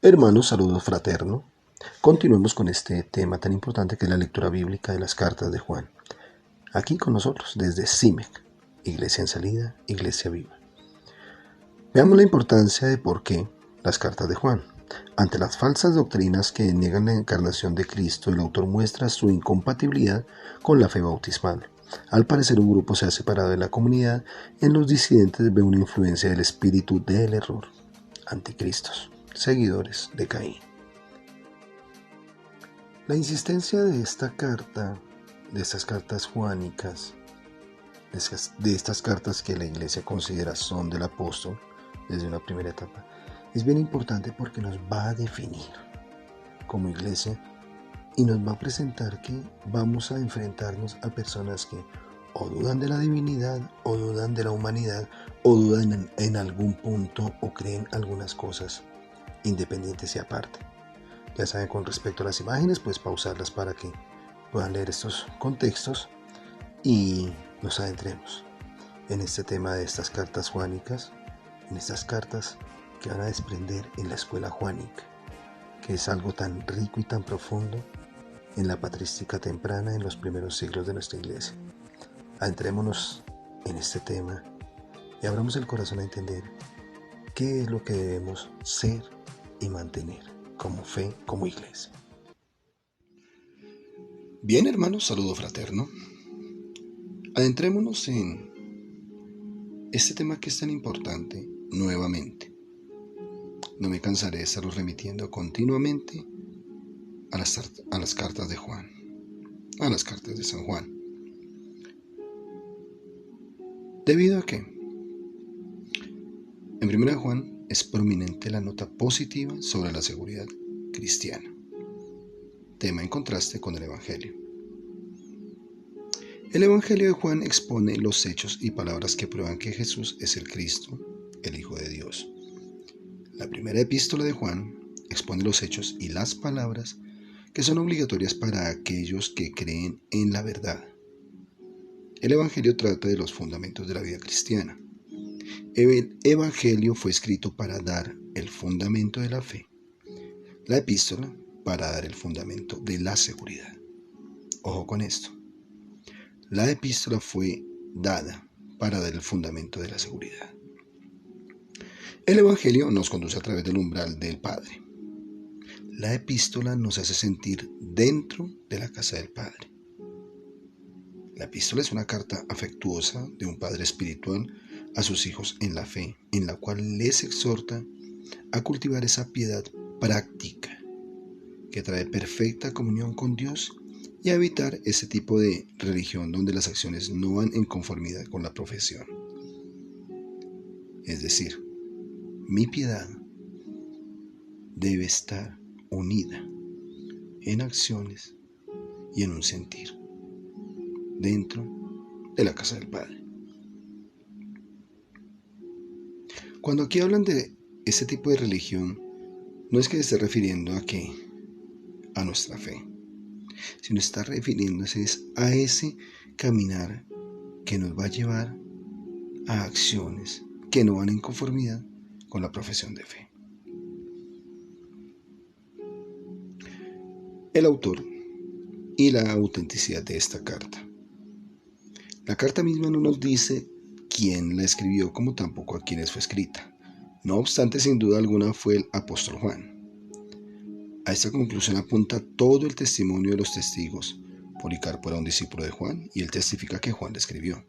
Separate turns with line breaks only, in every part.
Hermanos, saludo fraterno. Continuemos con este tema tan importante que es la lectura bíblica de las cartas de Juan. Aquí con nosotros desde CIMEC, Iglesia en Salida, Iglesia Viva. Veamos la importancia de por qué las cartas de Juan. Ante las falsas doctrinas que niegan la encarnación de Cristo, el autor muestra su incompatibilidad con la fe bautismal. Al parecer, un grupo se ha separado de la comunidad. En los disidentes ve una influencia del espíritu del error. Anticristos, seguidores de Caín. La insistencia de esta carta, de estas cartas juánicas, de estas cartas que la Iglesia considera son del apóstol desde una primera etapa, es bien importante porque nos va a definir como Iglesia y nos va a presentar que vamos a enfrentarnos a personas que o dudan de la divinidad, o dudan de la humanidad, o dudan en algún punto, o creen algunas cosas independientes y aparte. Ya saben, con respecto a las imágenes, pues pausarlas para que puedan leer estos contextos y nos adentremos en este tema de estas cartas juánicas, en estas cartas que van a desprender en la escuela juánica, que es algo tan rico y tan profundo en la patrística temprana en los primeros siglos de nuestra iglesia. Adentrémonos en este tema y abramos el corazón a entender qué es lo que debemos ser y mantener como fe, como iglesia. Bien, hermanos, saludo fraterno. Adentrémonos en este tema que es tan importante nuevamente. No me cansaré de estarlos remitiendo continuamente a las cartas de Juan, a las cartas de San Juan. Debido a que en 1 Juan es prominente la nota positiva sobre la seguridad cristiana, tema en contraste con el Evangelio. El Evangelio de Juan expone los hechos y palabras que prueban que Jesús es el Cristo, el Hijo de Dios. La primera epístola de Juan expone los hechos y las palabras que son obligatorias para aquellos que creen en la verdad. El Evangelio trata de los fundamentos de la vida cristiana. El Evangelio fue escrito para dar el fundamento de la fe. La epístola para dar el fundamento de la seguridad. Ojo con esto. La epístola fue dada para dar el fundamento de la seguridad. El Evangelio nos conduce a través del umbral del Padre. La epístola nos hace sentir dentro de la casa del Padre. La epístola es una carta afectuosa de un padre espiritual a sus hijos en la fe, en la cual les exhorta a cultivar esa piedad práctica que trae perfecta comunión con Dios y a evitar ese tipo de religión donde las acciones no van en conformidad con la profesión. Es decir, mi piedad debe estar unida en acciones y en un sentir dentro de la casa del Padre. Cuando aquí hablan de ese tipo de religión, no es que esté refiriendo a nuestra fe, sino está refiriéndose a ese caminar que nos va a llevar a acciones que no van en conformidad con la profesión de fe. El autor y la autenticidad de esta carta. La carta misma no nos dice quién la escribió, como tampoco a quiénes fue escrita. No obstante, sin duda alguna fue el apóstol Juan. A esta conclusión apunta todo el testimonio de los testigos. Policarpo era un discípulo de Juan y él testifica que Juan la escribió.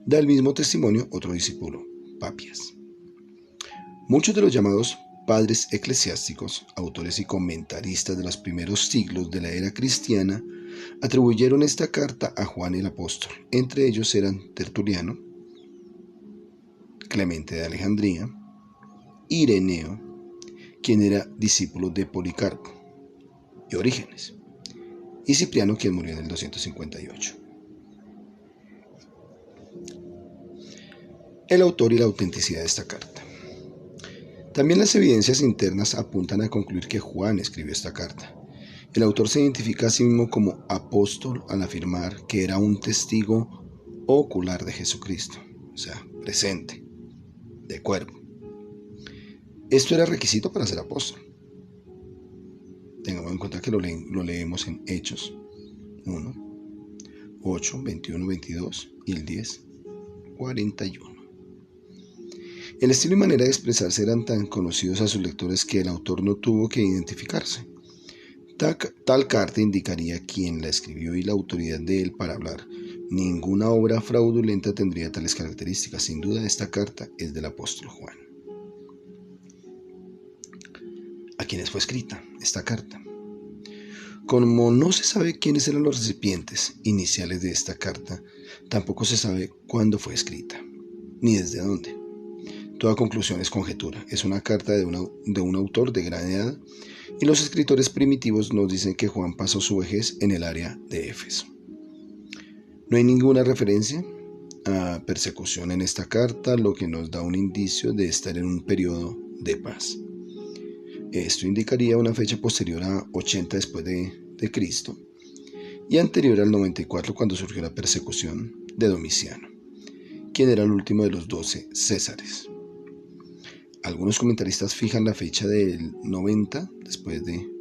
Da el mismo testimonio otro discípulo, Papias. Muchos de los llamados padres eclesiásticos, autores y comentaristas de los primeros siglos de la era cristiana, atribuyeron esta carta a Juan el apóstol. Entre ellos eran Tertuliano, Clemente de Alejandría, Ireneo, quien era discípulo de Policarpo, y Orígenes, y Cipriano, quien murió en el 258. El autor y la autenticidad de esta carta. También las evidencias internas apuntan a concluir que Juan escribió esta carta. El autor se identifica a sí mismo como apóstol al afirmar que era un testigo ocular de Jesucristo, o sea, presente, de cuerpo. Esto era requisito para ser apóstol. cuenta que lo leemos en Hechos 1, 8, 21, 22 y el 10, 41. El estilo y manera de expresarse eran tan conocidos a sus lectores que el autor no tuvo que identificarse. Tal carta indicaría quién la escribió y la autoridad de él para hablar. Ninguna obra fraudulenta tendría tales características. Sin duda, esta carta es del apóstol Juan. ¿A quiénes fue escrita esta carta? Como no se sabe quiénes eran los recipientes iniciales de esta carta, tampoco se sabe cuándo fue escrita, ni desde dónde. Toda conclusión es conjetura. Es una carta de un autor de gran edad, y los escritores primitivos nos dicen que Juan pasó su vejez en el área de Éfeso. No hay ninguna referencia a persecución en esta carta, lo que nos da un indicio de estar en un periodo de paz. Esto indicaría una fecha posterior a 80 después de Cristo y anterior al 94, cuando surgió la persecución de Domiciano, quien era el último de los 12 Césares. Algunos comentaristas fijan la fecha del 90 después del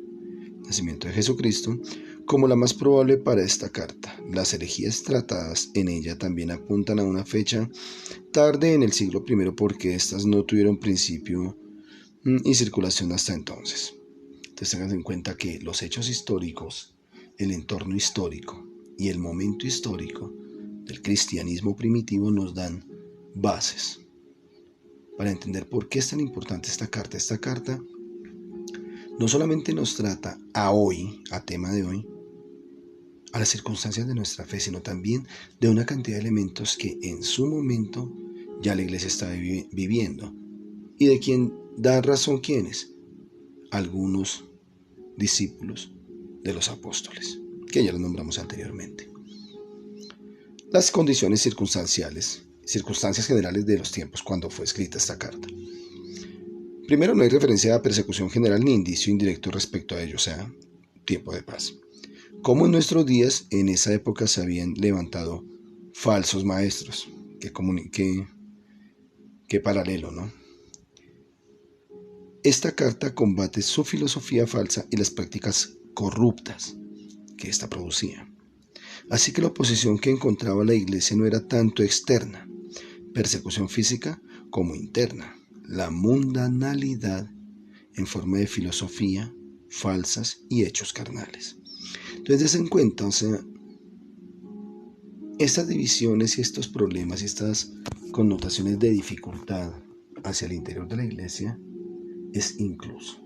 nacimiento de Jesucristo como la más probable para esta carta. Las herejías tratadas en ella también apuntan a una fecha tarde en el siglo I, porque éstas no tuvieron principio y circulación hasta entonces. Entonces tengan en cuenta que los hechos históricos, el entorno histórico y el momento histórico del cristianismo primitivo nos dan bases para entender por qué es tan importante esta carta. Esta carta no solamente nos trata a hoy, a tema de hoy, a las circunstancias de nuestra fe, sino también de una cantidad de elementos que en su momento ya la iglesia está viviendo y de quien da razón quiénes, algunos discípulos de los apóstoles, que ya los nombramos anteriormente. Las condiciones circunstancias generales de los tiempos cuando fue escrita esta carta. Primero, no hay referencia a persecución general ni indicio indirecto respecto a ello, o sea, tiempo de paz. Como en nuestros días, en esa época se habían levantado falsos maestros. Qué paralelo, ¿no? Esta carta combate su filosofía falsa y las prácticas corruptas que ésta producía. Así que la oposición que encontraba la iglesia no era tanto externa, persecución física, como interna, la mundanalidad en forma de filosofía, falsas y hechos carnales. Entonces, den en cuenta, estas divisiones y estos problemas y estas connotaciones de dificultad hacia el interior de la iglesia es incluso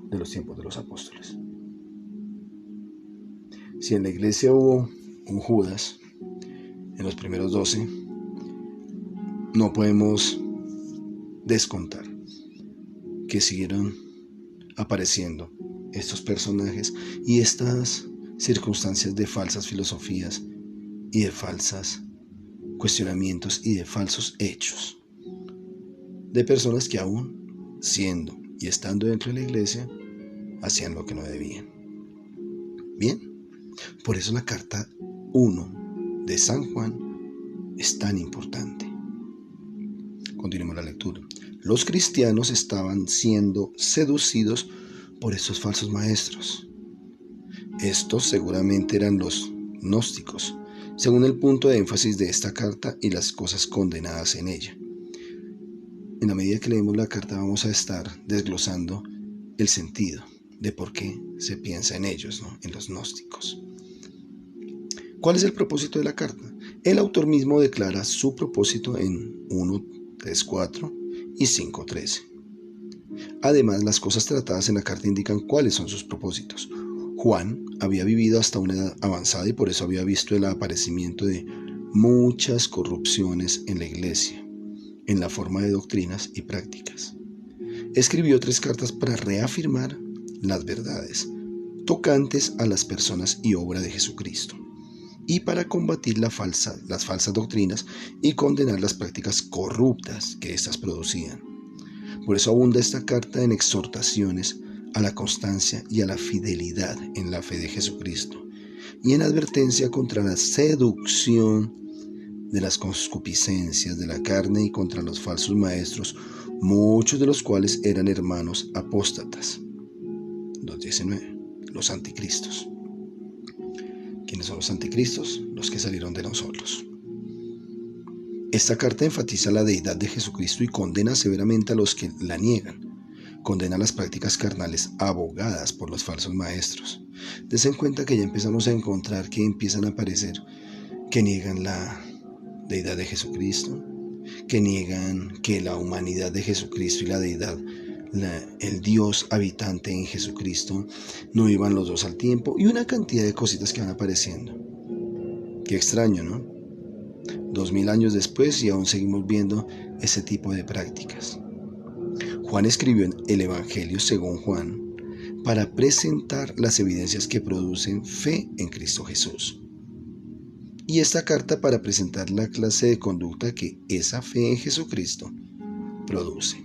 de los tiempos de los apóstoles. Si en la iglesia hubo un Judas en los primeros 12, no podemos descontar que siguieron apareciendo estos personajes y estas circunstancias de falsas filosofías y de falsos cuestionamientos y de falsos hechos de personas que aún siendo y estando dentro de la iglesia hacían lo que no debían. Bien, por eso la carta 1 de San Juan es tan importante. Continuemos la lectura. Los cristianos estaban siendo seducidos por estos falsos maestros. Estos seguramente eran los gnósticos, según el punto de énfasis de esta carta y las cosas condenadas en ella. En la medida que leemos la carta vamos a estar desglosando el sentido de por qué se piensa en ellos, ¿no? En los gnósticos. ¿Cuál es el propósito de la carta? El autor mismo declara su propósito en 1:3-4 y 5:13. Además, las cosas tratadas en la carta indican cuáles son sus propósitos. Juan había vivido hasta una edad avanzada y por eso había visto el aparecimiento de muchas corrupciones en la iglesia, en la forma de doctrinas y prácticas. Escribió 3 cartas para reafirmar las verdades tocantes a las personas y obra de Jesucristo, y para combatir las falsas doctrinas y condenar las prácticas corruptas que éstas producían. Por eso abunda esta carta en exhortaciones a la constancia y a la fidelidad en la fe de Jesucristo, y en advertencia contra la seducción de las concupiscencias de la carne y contra los falsos maestros, muchos de los cuales eran hermanos apóstatas. 2:19. los anticristos. ¿Quiénes son los anticristos? Los que salieron de nosotros. Esta carta enfatiza la deidad de Jesucristo y condena severamente a los que la niegan. Condena las prácticas carnales abogadas por los falsos maestros. Des en cuenta que ya empezamos a encontrar que empiezan a aparecer que niegan la deidad de Jesucristo, que niegan que la humanidad de Jesucristo y la deidad, el Dios habitante en Jesucristo, no iban los dos al tiempo, y una cantidad de cositas que van apareciendo. Qué extraño, ¿no? 2000 años después y aún seguimos viendo ese tipo de prácticas. Juan escribió en el Evangelio según Juan para presentar las evidencias que producen fe en Cristo Jesús. Y esta carta para presentar la clase de conducta que esa fe en Jesucristo produce.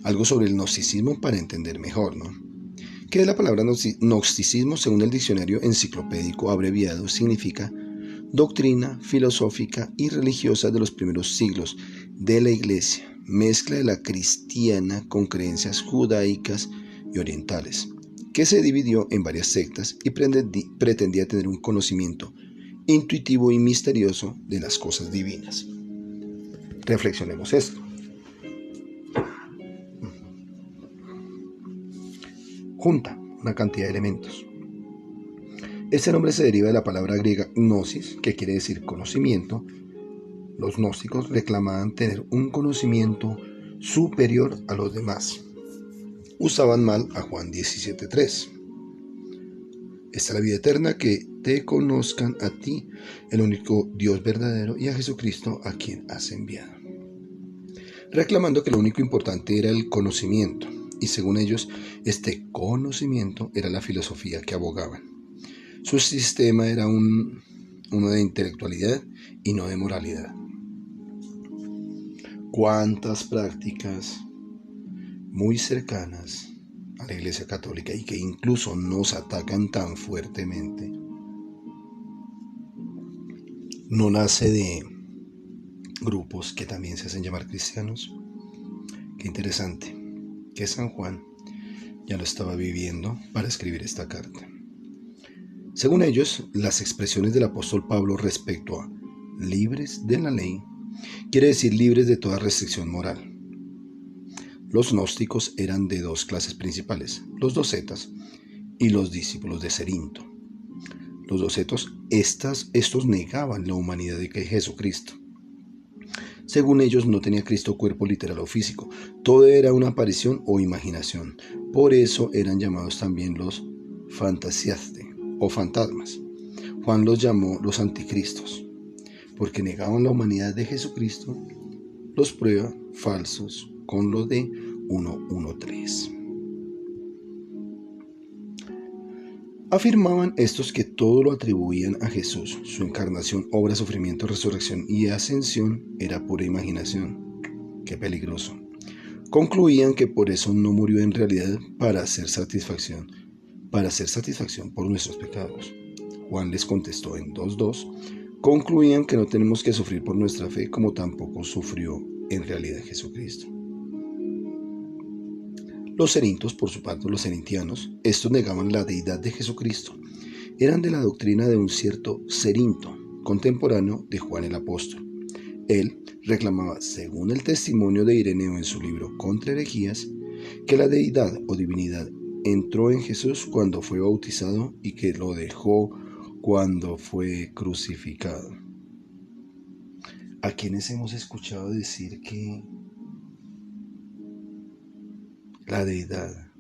Algo sobre el gnosticismo para entender mejor, ¿no? ¿Qué es la palabra gnosticismo? Según el diccionario enciclopédico abreviado, significa doctrina filosófica y religiosa de los primeros siglos de la Iglesia, mezcla de la cristiana con creencias judaicas y orientales, que se dividió en varias sectas y pretendía tener un conocimiento intuitivo y misterioso de las cosas divinas. Reflexionemos esto. Junta una cantidad de elementos. Este nombre se deriva de la palabra griega gnosis, que quiere decir conocimiento. Los gnósticos reclamaban tener un conocimiento superior a los demás. Usaban mal a Juan 17:3. Esta es la vida eterna, que te conozcan a ti, el único Dios verdadero, y a Jesucristo a quien has enviado. Reclamando que lo único importante era el conocimiento, y según ellos, este conocimiento era la filosofía que abogaban. Su sistema era uno de intelectualidad y no de moralidad. ¿Cuántas prácticas muy cercanas a la Iglesia Católica y que incluso nos atacan tan fuertemente no nace de grupos que también se hacen llamar cristianos? Qué interesante que San Juan ya lo estaba viviendo para escribir esta carta. Según ellos, las expresiones del apóstol Pablo respecto a libres de la ley quiere decir libres de toda restricción moral. Los gnósticos eran de dos clases principales, los docetas y los discípulos de Cerinto. Los docetos, estos negaban la humanidad de Jesucristo. Según ellos, no tenía Cristo cuerpo literal o físico, todo era una aparición o imaginación. Por eso eran llamados también los fantasiaste o fantasmas. Juan los llamó los anticristos, porque negaban la humanidad de Jesucristo. Los prueba falsos con lo de 1:1:3. Afirmaban estos que todo lo atribuían a Jesús. Su encarnación, obra, sufrimiento, resurrección y ascensión era pura imaginación. Qué peligroso. Concluían que por eso no murió en realidad para hacer satisfacción por nuestros pecados. Juan les contestó en 2:2. Concluían que no tenemos que sufrir por nuestra fe, como tampoco sufrió en realidad Jesucristo. Los cerintos, por su parte, los cerintianos, estos negaban la deidad de Jesucristo. Eran de la doctrina de un cierto Cerinto, contemporáneo de Juan el Apóstol. Él reclamaba, según el testimonio de Ireneo en su libro Contra herejías, que la deidad o divinidad entró en Jesús cuando fue bautizado y que lo dejó cuando fue crucificado. ¿A quienes hemos escuchado decir que la deidad,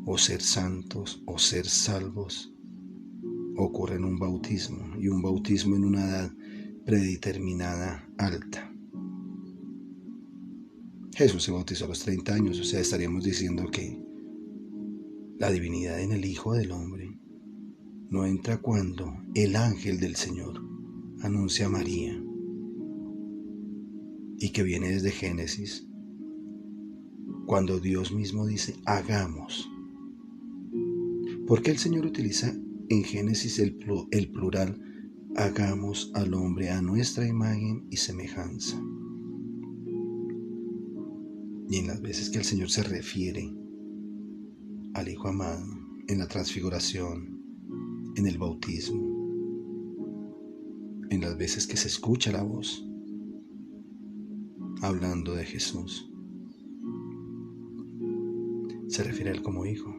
o ser santos, o ser salvos, ocurre en un bautismo, y un bautismo en una edad predeterminada alta? Jesús se bautizó a los 30 años, o sea, estaríamos diciendo que la divinidad en el Hijo del Hombre no entra cuando el ángel del Señor anuncia a María, y que viene desde Génesis, cuando Dios mismo dice, hagamos. ¿Por qué el Señor utiliza en Génesis el plural, hagamos al hombre a nuestra imagen y semejanza? Y en las veces que el Señor se refiere al Hijo amado en la transfiguración, en el bautismo, en las veces que se escucha la voz hablando de Jesús. Se refiere a Él como Hijo.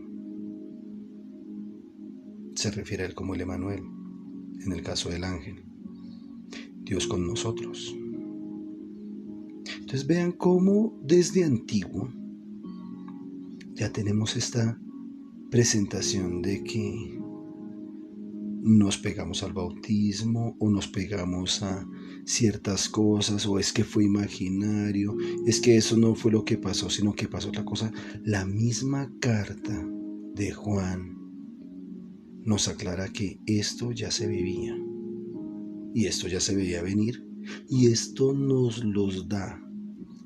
Se refiere a Él como el Emanuel, en el caso del ángel. Dios con nosotros. Entonces vean cómo desde antiguo ya tenemos esta presentación de que nos pegamos al bautismo o nos pegamos a ciertas cosas, o es que fue imaginario, es que eso no fue lo que pasó, sino que pasó otra cosa. La misma carta de Juan nos aclara que esto ya se vivía y esto ya se veía venir, y esto nos los da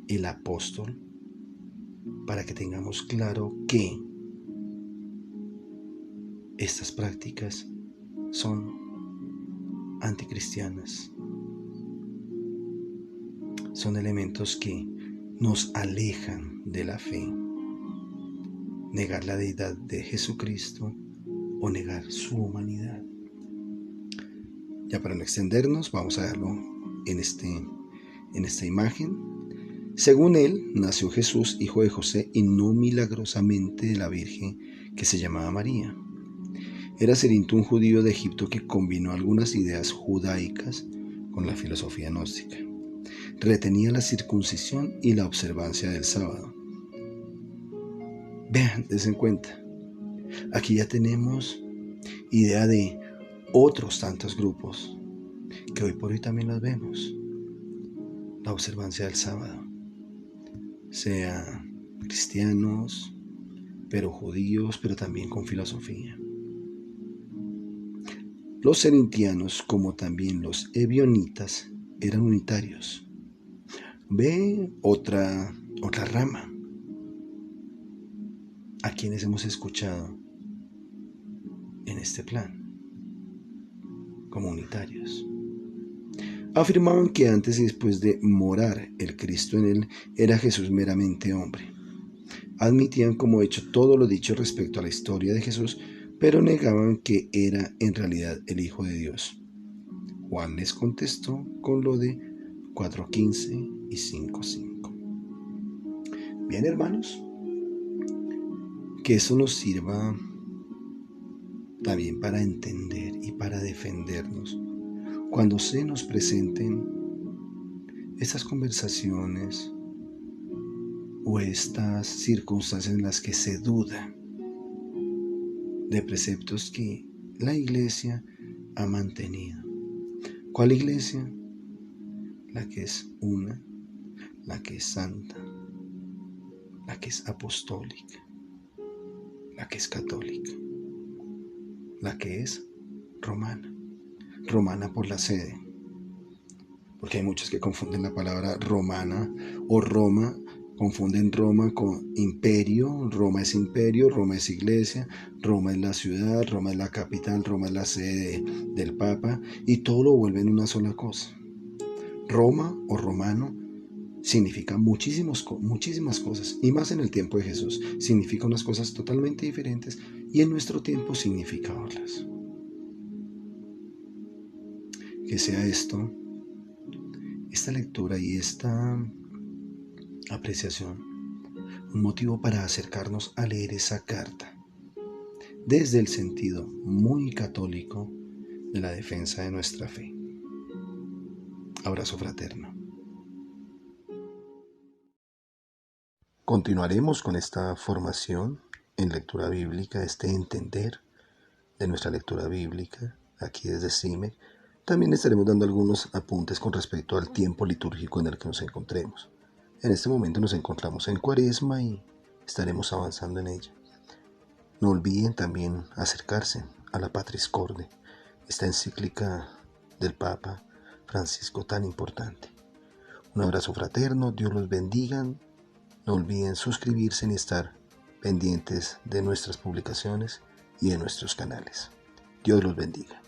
el apóstol para que tengamos claro que estas prácticas son anticristianas. Son elementos que nos alejan de la fe. Negar la deidad de Jesucristo o negar su humanidad. Ya para no extendernos, vamos a verlo en esta imagen. Según él, nació Jesús, hijo de José, y no milagrosamente de la Virgen que se llamaba María. Era Cerinto, un judío de Egipto que combinó algunas ideas judaicas con la filosofía gnóstica. Retenía la circuncisión y la observancia del sábado. Vean, dense cuenta. Aquí ya tenemos idea de otros tantos grupos que hoy por hoy también los vemos. La observancia del sábado. Sea cristianos, pero judíos, pero también con filosofía. Los cerintianos, como también los ebionitas, eran unitarios. Ve otra rama a quienes hemos escuchado en este plan como unitarios. Afirmaban que antes y después de morar el Cristo en él, era Jesús meramente hombre. Admitían como hecho todo lo dicho respecto a la historia de Jesús, pero negaban que era en realidad el Hijo de Dios. Juan les contestó con lo de 4:15 y 5:5. Bien, hermanos, que eso nos sirva también para entender y para defendernos cuando se nos presenten estas conversaciones o estas circunstancias en las que se duda de preceptos que la Iglesia ha mantenido. ¿Cuál Iglesia? La que es una, la que es santa, la que es apostólica, la que es católica, la que es romana. Romana por la sede, porque hay muchos que confunden la palabra romana o Roma, confunden Roma con imperio. Roma es imperio, Roma es iglesia, Roma es la ciudad, Roma es la capital, Roma es la sede del Papa, y todo lo vuelven una sola cosa. Roma o romano significa muchísimas cosas, y más en el tiempo de Jesús significa unas cosas totalmente diferentes, y en nuestro tiempo significa otras. Que sea esta lectura y esta apreciación un motivo para acercarnos a leer esa carta desde el sentido muy católico de la defensa de nuestra fe. Abrazo fraterno. Continuaremos con esta formación en lectura bíblica, este entender de nuestra lectura bíblica aquí desde CIMEC. También estaremos dando algunos apuntes con respecto al tiempo litúrgico en el que nos encontremos. En este momento nos encontramos en Cuaresma y estaremos avanzando en ella. No olviden también acercarse a la Patris Corde, esta encíclica del Papa Francisco tan importante. Un abrazo fraterno, Dios los bendiga. No olviden suscribirse y estar pendientes de nuestras publicaciones y de nuestros canales. Dios los bendiga.